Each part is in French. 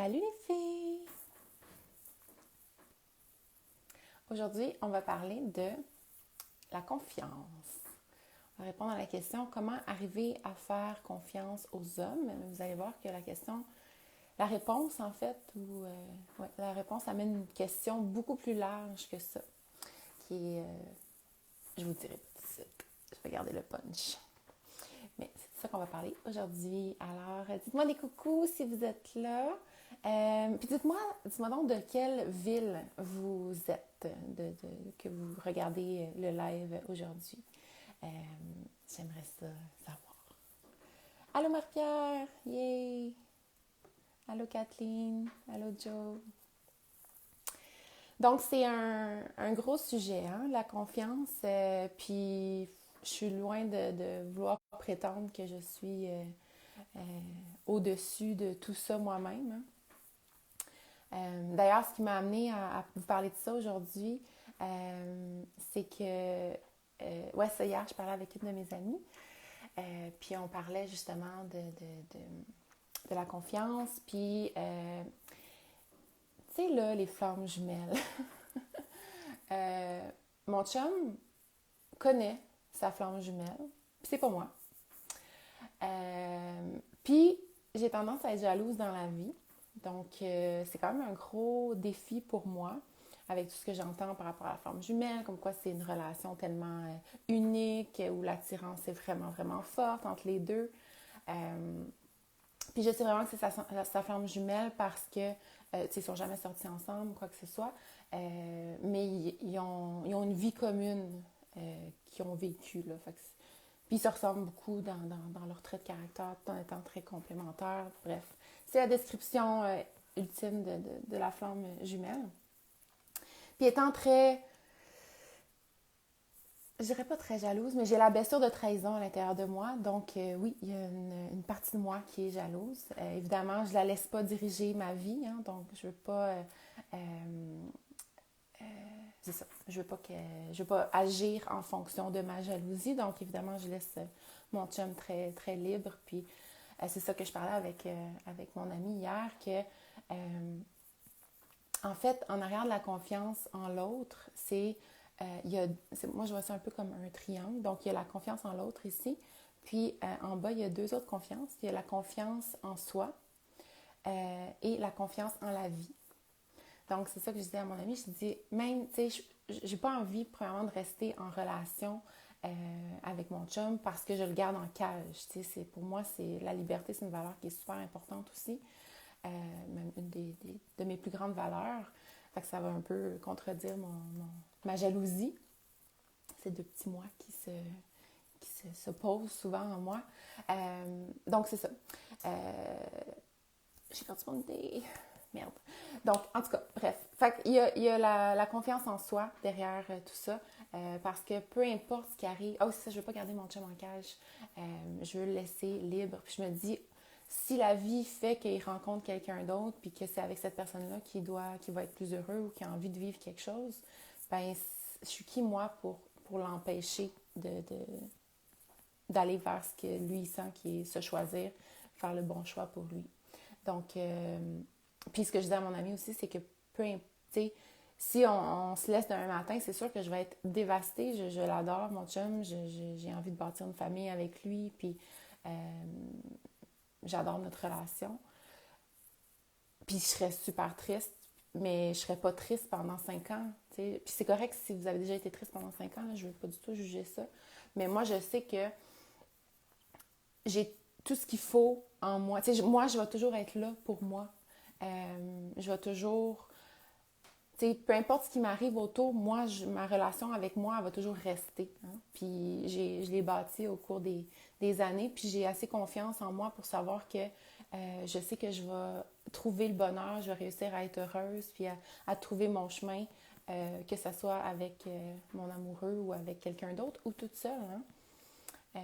Salut les filles! Aujourd'hui, on va parler de la confiance. On va répondre à la question comment arriver à faire confiance aux hommes. Vous allez voir que la réponse en fait, la réponse amène une question beaucoup plus large que ça, qui est, je vous dirai tout de suite, je vais garder le punch. Mais c'est de ça qu'on va parler aujourd'hui. Alors, dites-moi des coucous si vous êtes là. Puis dites-moi donc de quelle ville vous êtes, que vous regardez le live aujourd'hui. Euh, J'aimerais ça savoir. Allô Marie-Pierre! Yay! Allô Kathleen! Allô Joe! Donc, c'est un gros sujet, hein, la confiance. Puis, je suis loin de vouloir prétendre que je suis euh, au-dessus de tout ça moi-même. Hein. D'ailleurs, ce qui m'a amené à vous parler de ça aujourd'hui, c'est que, ça, hier, je parlais avec une de mes amies, puis on parlait justement de la confiance, puis, tu sais, là, les flammes jumelles. Mon chum connaît sa flamme jumelle, puis c'est pas moi. Puis, j'ai tendance à être jalouse dans la vie. Donc, c'est quand même un gros défi pour moi, avec tout ce que j'entends par rapport à la flamme jumelle, comme quoi c'est une relation tellement unique, où l'attirance est vraiment, vraiment forte entre les deux. Puis je sais vraiment que c'est sa flamme jumelle parce que, ils sont jamais sortis ensemble, quoi que ce soit, mais ils ont une vie commune qu'ils ont vécue, là. Fait que puis ils se ressemblent beaucoup dans leur trait de caractère, tout en étant très complémentaires. Bref, c'est la description ultime de la flamme jumelle. Puis étant très, je dirais pas très jalouse, mais j'ai la blessure de trahison à l'intérieur de moi. Donc oui, il y a une partie de moi qui est jalouse. Évidemment, je la laisse pas diriger ma vie, hein, donc je veux pas... c'est ça. Je veux pas agir en fonction de ma jalousie. Donc, évidemment, je laisse mon chum très, très libre. Puis, c'est ça que je parlais avec mon ami hier, que, en fait, en arrière de la confiance en l'autre, moi, je vois ça un peu comme un triangle. Donc, il y a la confiance en l'autre ici. Puis, en bas, il y a deux autres confiances. Il y a la confiance en soi et la confiance en la vie. Donc, c'est ça que je disais à mon ami. Je dis, même, tu sais, j'ai pas envie, premièrement, de rester en relation avec mon chum parce que je le garde en cage. Tu sais, pour moi, la liberté, c'est une valeur qui est super importante aussi. Même une de mes plus grandes valeurs. Fait que ça va un peu contredire ma jalousie. C'est deux petits moi se posent souvent en moi. Donc, c'est ça. J'ai perdu mon idée. Merde. Donc, en tout cas, bref. Fait qu'il y a la confiance en soi derrière tout ça. Parce que peu importe ce qui arrive... Ah, c'est ça, je veux pas garder mon chum en cage. Je veux le laisser libre. Puis je me dis, si la vie fait qu'il rencontre quelqu'un d'autre, puis que c'est avec cette personne-là qu'il va être plus heureux ou qu'il a envie de vivre quelque chose, ben, je suis qui, moi, pour l'empêcher d'aller vers ce que lui sent, qui est se choisir, faire le bon choix pour lui. Donc, puis ce que je disais à mon ami aussi, c'est que peu importe, si on se laisse demain matin, c'est sûr que je vais être dévastée. Je l'adore, mon chum. J'ai envie de bâtir une famille avec lui. Puis j'adore notre relation. Puis je serais super triste, mais je serais pas triste pendant 5 ans. T'sais. Puis c'est correct si vous avez déjà été triste pendant 5 ans. Là, je veux pas du tout juger ça. Mais moi, je sais que j'ai tout ce qu'il faut en moi. Moi, je vais toujours être là pour moi. Je vais toujours... peu importe ce qui m'arrive autour, moi, ma relation avec moi, elle va toujours rester. Hein? Puis je l'ai bâtie au cours des années. Puis j'ai assez confiance en moi pour savoir que je sais que je vais trouver le bonheur, je vais réussir à être heureuse, puis à trouver mon chemin, que ce soit avec mon amoureux ou avec quelqu'un d'autre ou toute seule. Hein?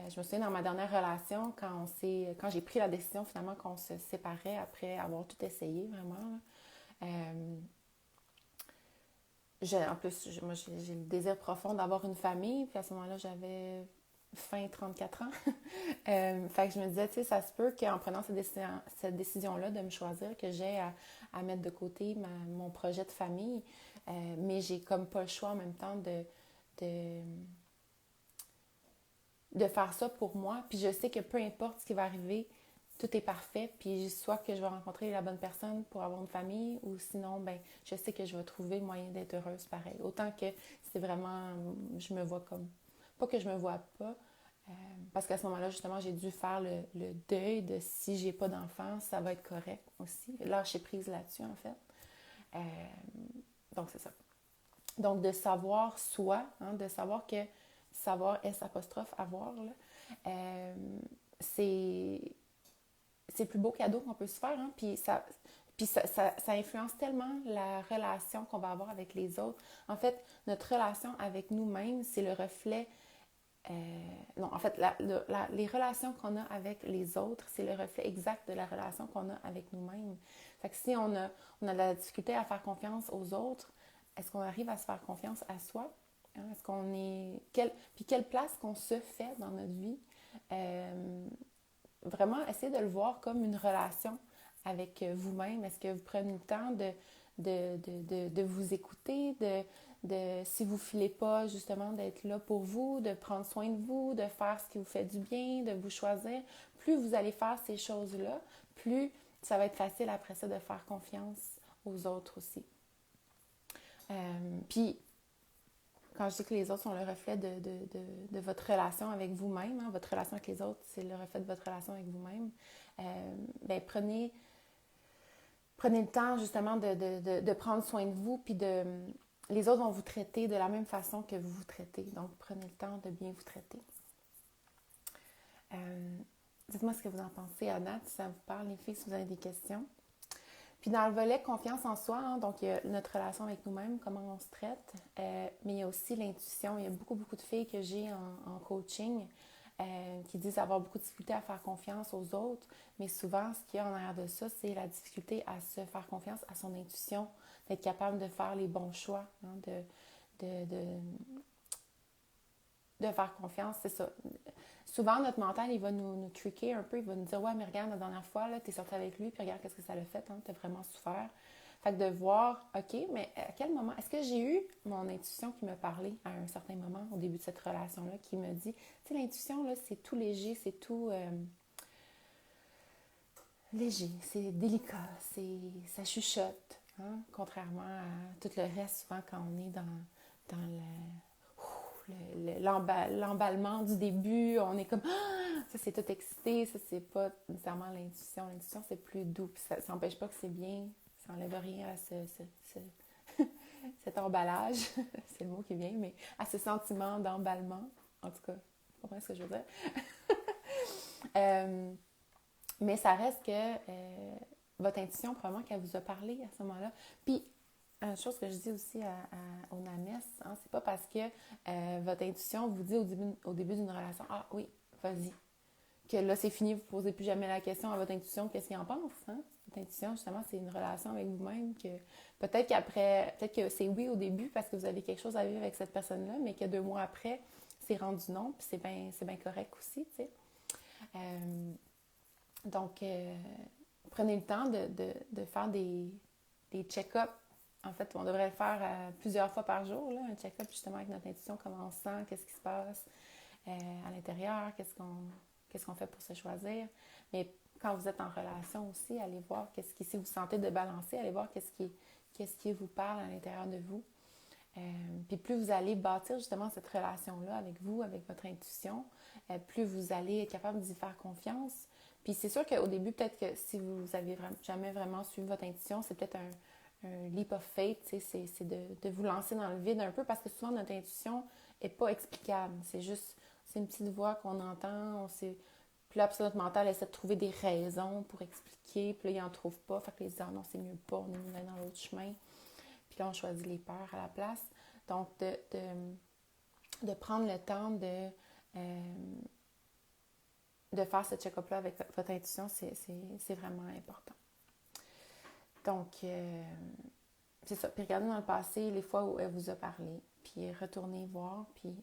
Je me souviens dans ma dernière relation, quand j'ai pris la décision finalement qu'on se séparait après avoir tout essayé, vraiment. Là, en plus, moi, j'ai le désir profond d'avoir une famille. Puis à ce moment-là, j'avais fin 34 ans. Fait que je me disais, tu sais, ça se peut qu'en prenant cette décision-là de me choisir, que j'ai à mettre de côté mon projet de famille, mais j'ai comme pas le choix en même temps de, de faire ça pour moi. Puis je sais que peu importe ce qui va arriver, tout est parfait. Puis soit que je vais rencontrer la bonne personne pour avoir une famille, ou sinon, ben je sais que je vais trouver le moyen d'être heureuse pareil. Autant que c'est vraiment, je me vois comme, pas que je me vois pas, parce qu'à ce moment-là, justement, j'ai dû faire le deuil de si j'ai pas d'enfant, ça va être correct aussi. Lâcher prise là-dessus, en fait. Euh, donc, c'est ça. Donc, de savoir soi, hein, de savoir que savoir S apostrophe avoir, là, euh, c'est le plus beau cadeau qu'on peut se faire. Hein, puis ça influence tellement la relation qu'on va avoir avec les autres. En fait, notre relation avec nous-mêmes, c'est le reflet. Non, en fait, les relations qu'on a avec les autres, c'est le reflet exact de la relation qu'on a avec nous-mêmes. Fait que si on a de la difficulté à faire confiance aux autres, est-ce qu'on arrive à se faire confiance à soi? Hein? Est-ce qu'on est... Puis quelle place qu'on se fait dans notre vie? Vraiment, essayez de le voir comme une relation avec vous-même. Est-ce que vous prenez le temps de vous écouter, si vous ne filez pas, justement, d'être là pour vous, de prendre soin de vous, de faire ce qui vous fait du bien, de vous choisir. Plus vous allez faire ces choses-là, plus ça va être facile après ça de faire confiance aux autres aussi. Puis, quand je dis que les autres sont le reflet de votre relation avec vous-même, hein, votre relation avec les autres, c'est le reflet de votre relation avec vous-même, ben prenez le temps justement de prendre soin de vous, puis les autres vont vous traiter de la même façon que vous vous traitez. Donc, prenez le temps de bien vous traiter. Dites-moi ce que vous en pensez à date, si ça vous parle, les filles, si vous avez des questions. Puis dans le volet confiance en soi, hein, donc il y a notre relation avec nous-mêmes, comment on se traite, mais il y a aussi l'intuition. Il y a beaucoup, beaucoup de filles que j'ai en coaching qui disent avoir beaucoup de difficulté à faire confiance aux autres, mais souvent, ce qu'il y a en arrière de ça, c'est la difficulté à se faire confiance à son intuition, d'être capable de faire les bons choix, hein, de faire confiance, c'est ça. Souvent, notre mental, il va nous tricker un peu, il va nous dire « Ouais, mais regarde, la dernière fois, tu es sorti avec lui, puis regarde qu'est-ce que ça l'a fait, hein, tu as vraiment souffert. » Fait que de voir, OK, mais à quel moment, est-ce que j'ai eu mon intuition qui me parlait à un certain moment, au début de cette relation-là, qui me dit, tu sais, l'intuition, là, c'est tout léger, c'est tout léger, c'est délicat, ça chuchote, hein, contrairement à tout le reste, souvent, quand on est dans l'emballement du début, on est comme ah, ça c'est tout excité, ça c'est pas nécessairement l'intuition. L'intuition c'est plus doux, puis ça n'empêche pas que c'est bien, ça n'enlève rien à cet emballage, c'est le mot qui vient, mais à ce sentiment d'emballement, en tout cas, vous comprenez ce que je veux dire? Mais ça reste que votre intuition, probablement qu'elle vous a parlé à ce moment-là. Puis une chose que je dis aussi aux nanesses, hein, c'est pas parce que votre intuition vous dit au début d'une relation « Ah oui, vas-y », que là c'est fini, vous ne posez plus jamais la question à votre intuition qu'est-ce qu'il en pense. Hein? Votre intuition, justement, c'est une relation avec vous-même que peut-être que c'est oui au début parce que vous avez quelque chose à vivre avec cette personne-là, mais que 2 mois après, c'est rendu non, puis c'est bien correct aussi, tu sais. Donc, prenez le temps de faire des check-ups. En fait, on devrait le faire plusieurs fois par jour, là, un check-up justement avec notre intuition, comment on se sent, qu'est-ce qui se passe à l'intérieur, qu'est-ce qu'on fait pour se choisir. Mais quand vous êtes en relation aussi, allez voir si vous sentez de balancer, allez voir qu'est-ce qui vous parle à l'intérieur de vous. Puis plus vous allez bâtir justement cette relation-là avec vous, avec votre intuition, plus vous allez être capable d'y faire confiance. Puis c'est sûr qu'au début, peut-être que si vous avez jamais vraiment suivi votre intuition, c'est peut-être un leap of faith, c'est de vous lancer dans le vide un peu parce que souvent notre intuition n'est pas explicable. C'est une petite voix qu'on entend, puis là, après ça, notre mental essaie de trouver des raisons pour expliquer, puis là, il n'en trouve pas, fait que les gens, non, c'est mieux pas, on est mieux dans l'autre chemin. Puis là, on choisit les peurs à la place. Donc, de prendre le temps de faire ce check-up-là avec votre intuition, c'est vraiment important. Donc, c'est ça. Puis regardez dans le passé les fois où elle vous a parlé, puis retournez voir, puis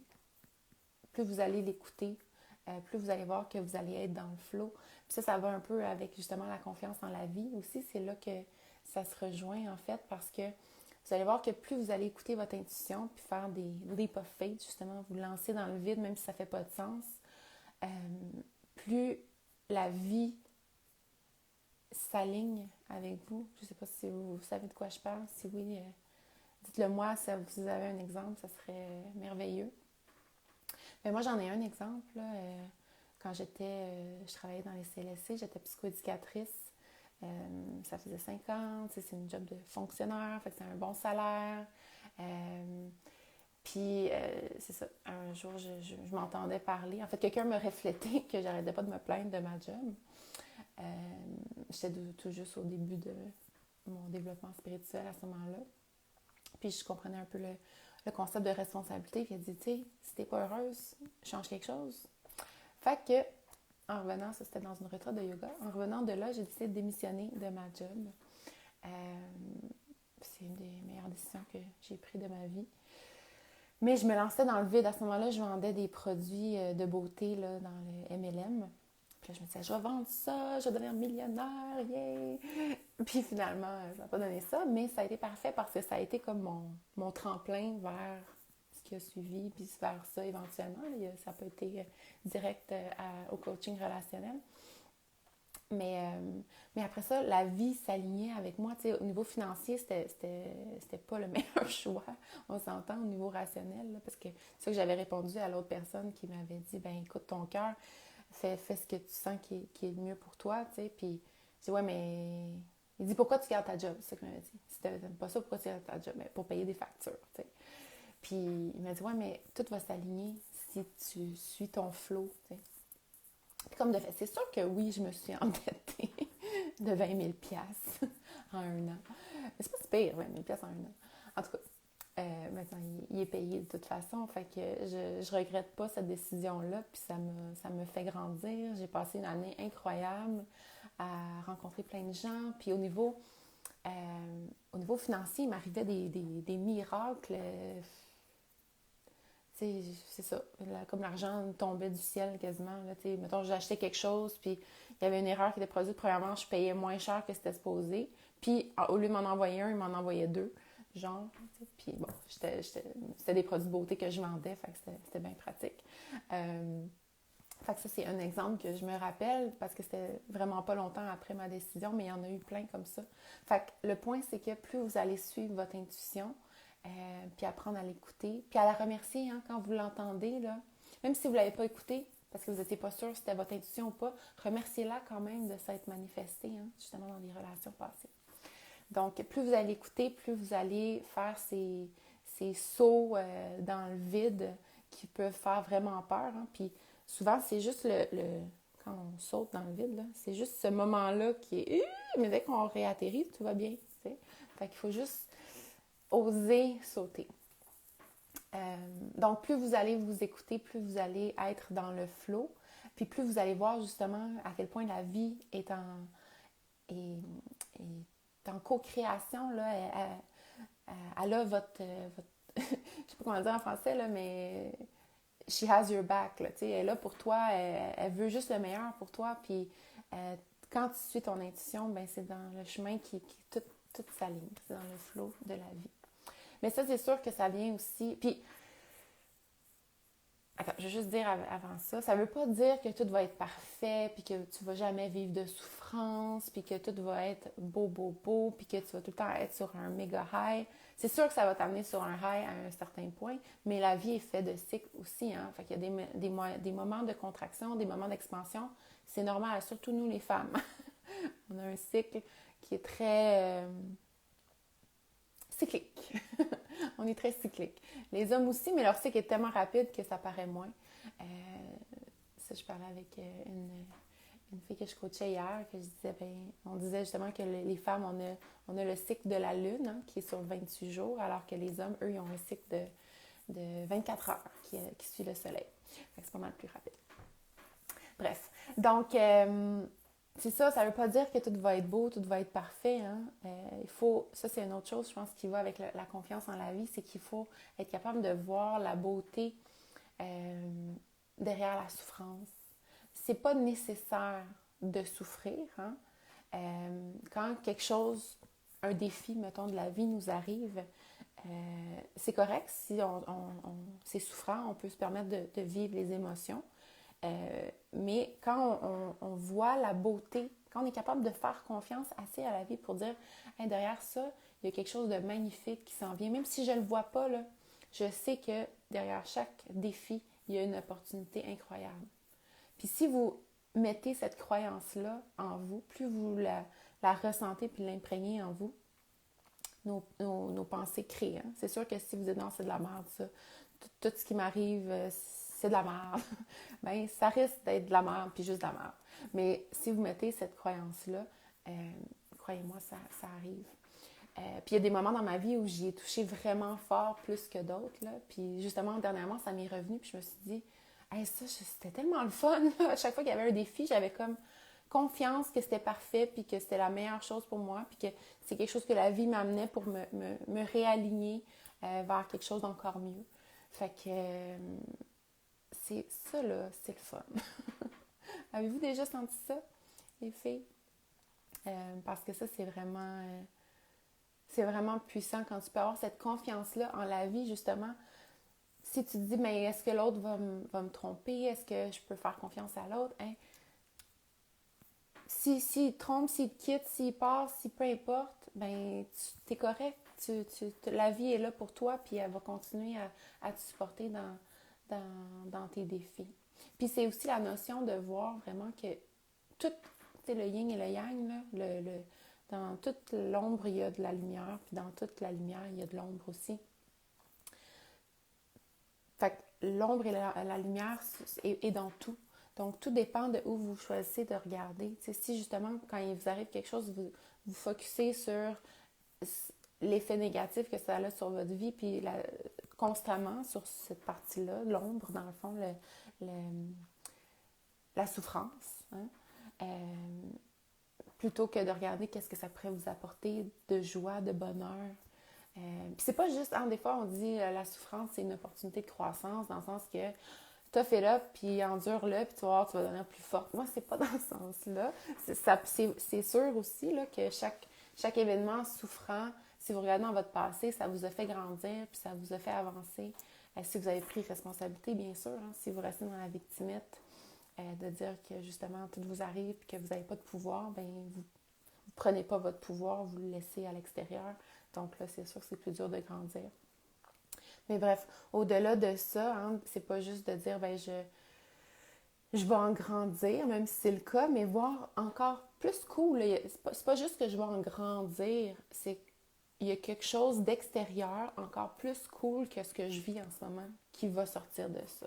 plus vous allez l'écouter, plus vous allez voir que vous allez être dans le flow. Puis ça va un peu avec justement la confiance en la vie aussi. C'est là que ça se rejoint en fait parce que vous allez voir que plus vous allez écouter votre intuition puis faire des leap of faith, justement, vous lancer dans le vide même si ça ne fait pas de sens, plus la vie s'aligne avec vous. Je ne sais pas si vous savez de quoi je parle. Si oui, dites-le moi. Si vous avez un exemple, ça serait merveilleux. Mais moi, j'en ai un exemple. Là, quand je travaillais dans les CLSC, j'étais psychoéducatrice. Ça faisait 5 ans. C'est une job de fonctionnaire, fait que c'est un bon salaire. Puis, c'est ça. Un jour, je m'entendais parler. En fait, quelqu'un me reflétait que j'arrêtais pas de me plaindre de ma job. J'étais tout juste au début de mon développement spirituel à ce moment-là. Puis je comprenais un peu le concept de responsabilité. Puis elle dit, tu sais, si t'es pas heureuse, change quelque chose. Fait que, en revenant, ça c'était dans une retraite de yoga, en revenant de là, j'ai décidé de démissionner de ma job. C'est une des meilleures décisions que j'ai prises de ma vie. Mais je me lançais dans le vide. À ce moment-là, je vendais des produits de beauté là, dans le MLM. Puis là, je me disais, je vais vendre ça, je vais devenir millionnaire, yay! Puis finalement, ça n'a pas donné ça, mais ça a été parfait parce que ça a été comme mon tremplin vers ce qui a suivi, puis vers ça éventuellement. Ça n'a pas été direct au coaching relationnel. Mais après ça, la vie s'alignait avec moi. Tu sais, au niveau financier, c'était pas le meilleur choix. On s'entend au niveau rationnel, là, parce que c'est ça que j'avais répondu à l'autre personne qui m'avait dit, ben écoute, ton cœur, fais ce que tu sens qui est le mieux pour toi, tu sais. Puis, je dis, ouais, mais... Il dit, pourquoi tu gardes ta job? C'est ça qu'il m'avait dit. Si t'aimes pas ça, pourquoi tu gardes ta job? Mais pour payer des factures, tu sais. Puis, il m'a dit, ouais, mais tout va s'aligner si tu suis ton flow, tu sais. Puis, comme de fait, c'est sûr que oui, je me suis endettée de 20 000 $ en un an. Mais c'est pas si pire, 20 000 $ en un an. En tout cas, maintenant, il est payé de toute façon. Fait que je regrette pas cette décision-là. Puis ça me fait grandir. J'ai passé une année incroyable à rencontrer plein de gens. Puis au niveau financier, il m'arrivait des miracles. C'est ça. Comme l'argent tombait du ciel quasiment. Là, mettons, j'achetais quelque chose, puis il y avait une erreur qui était produite. Premièrement, je payais moins cher que c'était supposé. Puis au lieu de m'en envoyer un, il m'en envoyait deux. Genre, puis bon, c'était des produits de beauté que je vendais, fait que c'était bien pratique. Fait que ça, c'est un exemple que je me rappelle parce que c'était vraiment pas longtemps après ma décision, mais il y en a eu plein comme ça. Fait que le point, c'est que plus vous allez suivre votre intuition, puis apprendre à l'écouter, puis à la remercier hein, quand vous l'entendez, là, même si vous ne l'avez pas écouté, parce que vous n'étiez pas sûr si c'était votre intuition ou pas, remerciez-la quand même de s'être manifestée, hein, justement dans des relations passées. Donc, plus vous allez écouter, plus vous allez faire ces sauts dans le vide qui peuvent faire vraiment peur. Hein. Puis souvent, c'est juste quand on saute dans le vide, là, c'est juste ce moment-là qui est... Mais dès qu'on réatterrit, tout va bien. T'sais. Fait qu'il faut juste oser sauter. Donc, plus vous allez vous écouter, plus vous allez être dans le flow, puis plus vous allez voir justement à quel point la vie est en co-création, là, elle a votre je sais pas comment dire en français, là, mais she has your back, là, elle est là pour toi, elle veut juste le meilleur pour toi, puis quand tu suis ton intuition, ben c'est dans le chemin qui tout s'aligne, c'est dans le flow de la vie. Mais ça, c'est sûr que ça vient aussi, puis attends, je vais juste dire avant ça, ça veut pas dire que tout va être parfait, puis que tu vas jamais vivre de souffrance, puis que tout va être beau, puis que tu vas tout le temps être sur un méga high. C'est sûr que ça va t'amener sur un high à un certain point, mais la vie est faite de cycles aussi, hein. Fait qu'il y a des moments de contraction, des moments d'expansion. C'est normal, surtout nous les femmes. On a un cycle qui est très cyclique. On est très cyclique. Les hommes aussi, mais leur cycle est tellement rapide que ça paraît moins. Ça, je parlais avec une fille que je coachais hier, que je disais, on disait justement que les femmes, on a le cycle de la lune, hein, qui est sur 28 jours, alors que les hommes, eux, ils ont un cycle de 24 heures qui suit le soleil. C'est pas mal plus rapide. Bref. Donc, c'est ça ne veut pas dire que tout va être beau, tout va être parfait. Hein? Ça c'est une autre chose, je pense, qui va avec la confiance en la vie, c'est qu'il faut être capable de voir la beauté derrière la souffrance. C'est pas nécessaire de souffrir, hein? Quand quelque chose, un défi, mettons, de la vie nous arrive, c'est correct si c'est souffrant, on peut se permettre de vivre les émotions. Mais quand on voit la beauté, quand on est capable de faire confiance assez à la vie pour dire hey, derrière ça, il y a quelque chose de magnifique qui s'en vient. Même si je ne le vois pas, là, je sais que derrière chaque défi, il y a une opportunité incroyable. Puis si vous mettez cette croyance-là en vous, plus vous la ressentez puis l'imprégnez en vous, nos pensées créent. Hein? C'est sûr que si vous dites non, c'est de la merde, ça. Tout ce qui m'arrive, c'est de la merde. Bien, ça risque d'être de la merde puis juste de la merde. Mais si vous mettez cette croyance-là, croyez-moi, ça arrive. Puis il y a des moments dans ma vie où j'y ai touché vraiment fort plus que d'autres. Là. Puis justement, dernièrement, ça m'est revenu. Puis je me suis dit, hey, ça, c'était tellement le fun. Là. À chaque fois qu'il y avait un défi, j'avais comme confiance que c'était parfait, puis que c'était la meilleure chose pour moi, puis que c'est quelque chose que la vie m'amenait pour me réaligner vers quelque chose d'encore mieux. Fait que c'est ça, là, c'est le fun. Avez-vous déjà senti ça, les filles? Parce que ça, c'est vraiment puissant quand tu peux avoir cette confiance-là en la vie, justement. Si tu te dis, mais est-ce que l'autre va me tromper? Est-ce que je peux faire confiance à l'autre? Hein? S'il te trompe, s'il te quitte, s'il passe, si peu importe, ben tu es correct. La vie est là pour toi, puis elle va continuer à te supporter dans tes défis. Puis c'est aussi la notion de voir vraiment que tout, le yin et le yang, là, dans toute l'ombre, il y a de la lumière, puis dans toute la lumière, il y a de l'ombre aussi. Fait que l'ombre et la lumière est dans tout. Donc, tout dépend de où vous choisissez de regarder. T'sais, si justement, quand il vous arrive quelque chose, vous focussez sur l'effet négatif que ça a sur votre vie, puis constamment sur cette partie-là, l'ombre, dans le fond, la souffrance, hein? Plutôt que de regarder qu'est-ce que ça pourrait vous apporter de joie, de bonheur. Puis c'est pas juste, hein, des fois on dit la souffrance c'est une opportunité de croissance, dans le sens que t'as fait là, puis endure-le, puis tu vas voir, tu vas devenir plus forte. Moi, c'est pas dans ce sens-là. C'est sûr aussi là, que chaque événement souffrant, si vous regardez dans votre passé, ça vous a fait grandir, puis ça vous a fait avancer. Si vous avez pris responsabilité, bien sûr, hein, si vous restez dans la victimette, de dire que justement tout vous arrive, puis que vous n'avez pas de pouvoir, ben vous prenez pas votre pouvoir, vous le laissez à l'extérieur. Donc là, c'est sûr que c'est plus dur de grandir. Mais bref, au-delà de ça, hein, c'est pas juste de dire, ben je vais en grandir, même si c'est le cas, mais voir encore plus cool. C'est pas juste que je vais en grandir, c'est qu'il y a quelque chose d'extérieur encore plus cool que ce que je vis en ce moment qui va sortir de ça.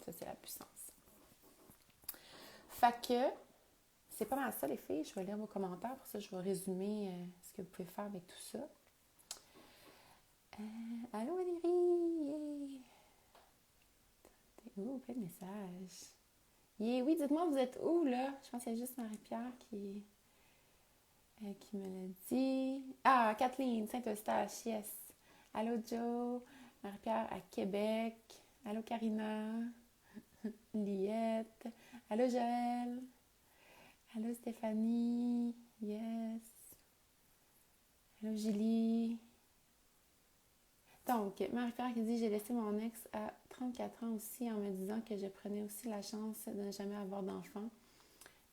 Ça, c'est la puissance. Fait que, c'est pas mal ça, les filles. Je vais lire vos commentaires. Pour ça, je vais résumer ce que vous pouvez faire avec tout ça. Allô, Valérie! Ouh, plein de messages. Oui, dites-moi, vous êtes où, là? Je pense qu'il y a juste Marie-Pierre qui me l'a dit. Ah, Kathleen, Saint-Eustache, yes. Allô, Joe. Marie-Pierre à Québec. Allô, Karina. Liette. Allô, Joël. Allô, Stéphanie. Yes. Allô, Julie. Donc, Marie-Pierre qui dit « J'ai laissé mon ex à 34 ans aussi en me disant que je prenais aussi la chance de ne jamais avoir d'enfant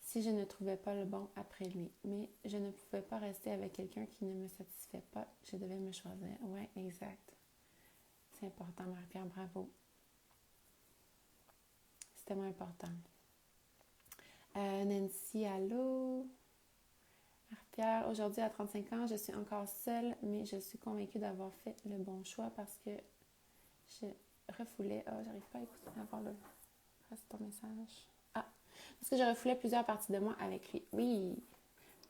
si je ne trouvais pas le bon après lui. Mais je ne pouvais pas rester avec quelqu'un qui ne me satisfait pas. Je devais me choisir. » Ouais, exact. C'est important, Marie-Pierre. Bravo. C'est tellement important. Nancy, allô? Marie-Pierre, aujourd'hui à 35 ans, je suis encore seule, mais je suis convaincue d'avoir fait le bon choix parce que je refoulais... Ah, j'arrive pas à écouter, à voir le reste de ton message. Ah, parce que je refoulais plusieurs parties de moi avec lui. Oui,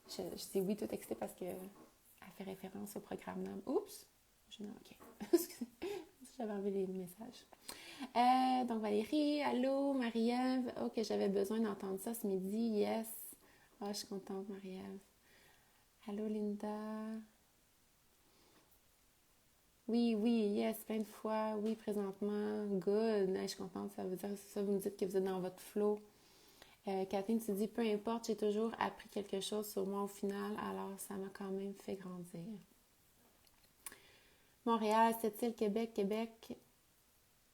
je dis oui tout texté parce que elle fait référence au programme NAM. Oups! OK. Excusez, j'avais enlevé les messages. Donc Valérie, allô, Marie-Ève. Oh, que j'avais besoin d'entendre ça ce midi. Yes. Ah, je suis contente, Marie-Ève. Allô, Linda. Oui, oui, yes, plein de fois. Oui, présentement, good. Je suis contente, ça veut dire ça. Vous me dites que vous êtes dans votre flow. Catherine, tu dis, peu importe, j'ai toujours appris quelque chose sur moi au final, alors ça m'a quand même fait grandir. Montréal, Sept-Îles, Québec, Québec,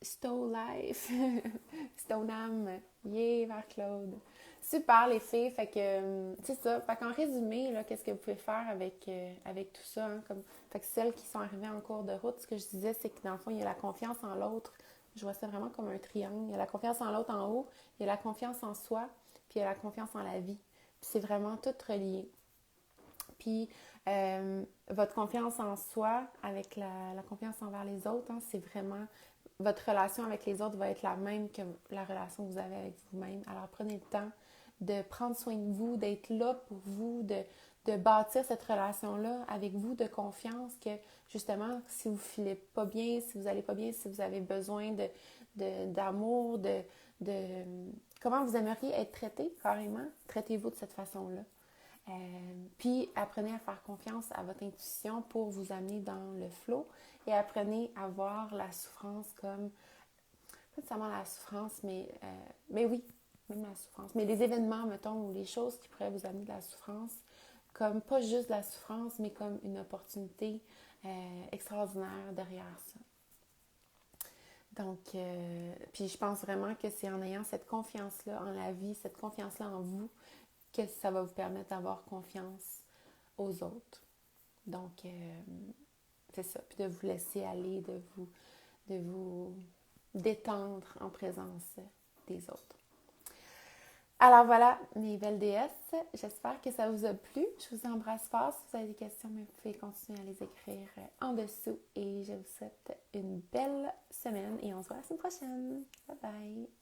Stowe Life, Stoneham, yeah, vers Claude. Super les filles, fait que c'est ça. Fait qu'en résumé, là, qu'est-ce que vous pouvez faire avec tout ça, hein, comme fait que celles qui sont arrivées en cours de route, ce que je disais, c'est que dans le fond, il y a la confiance en l'autre. Je vois ça vraiment comme un triangle. Il y a la confiance en l'autre en haut, il y a la confiance en soi, puis il y a la confiance en la vie. Puis c'est vraiment tout relié. Puis votre confiance en soi avec la confiance envers les autres, hein, c'est vraiment votre relation avec les autres va être la même que la relation que vous avez avec vous-même. Alors prenez le temps de prendre soin de vous, d'être là pour vous, de bâtir cette relation-là avec vous de confiance que justement, si vous ne filez pas bien, si vous n'allez pas bien, si vous avez besoin d'amour, de comment vous aimeriez être traité carrément, traitez-vous de cette façon-là. Puis apprenez à faire confiance à votre intuition pour vous amener dans le flow et apprenez à voir la souffrance comme, pas nécessairement la souffrance, mais oui, même la souffrance, mais les événements, mettons, ou les choses qui pourraient vous amener de la souffrance, comme pas juste de la souffrance, mais comme une opportunité extraordinaire derrière ça. Donc, puis je pense vraiment que c'est en ayant cette confiance-là en la vie, cette confiance-là en vous, que ça va vous permettre d'avoir confiance aux autres. Donc, c'est ça. Puis de vous laisser aller, de vous détendre en présence des autres. Alors voilà, mes belles déesses, j'espère que ça vous a plu. Je vous embrasse fort. Si vous avez des questions, vous pouvez continuer à les écrire en dessous. Et je vous souhaite une belle semaine et on se voit la semaine prochaine. Bye bye!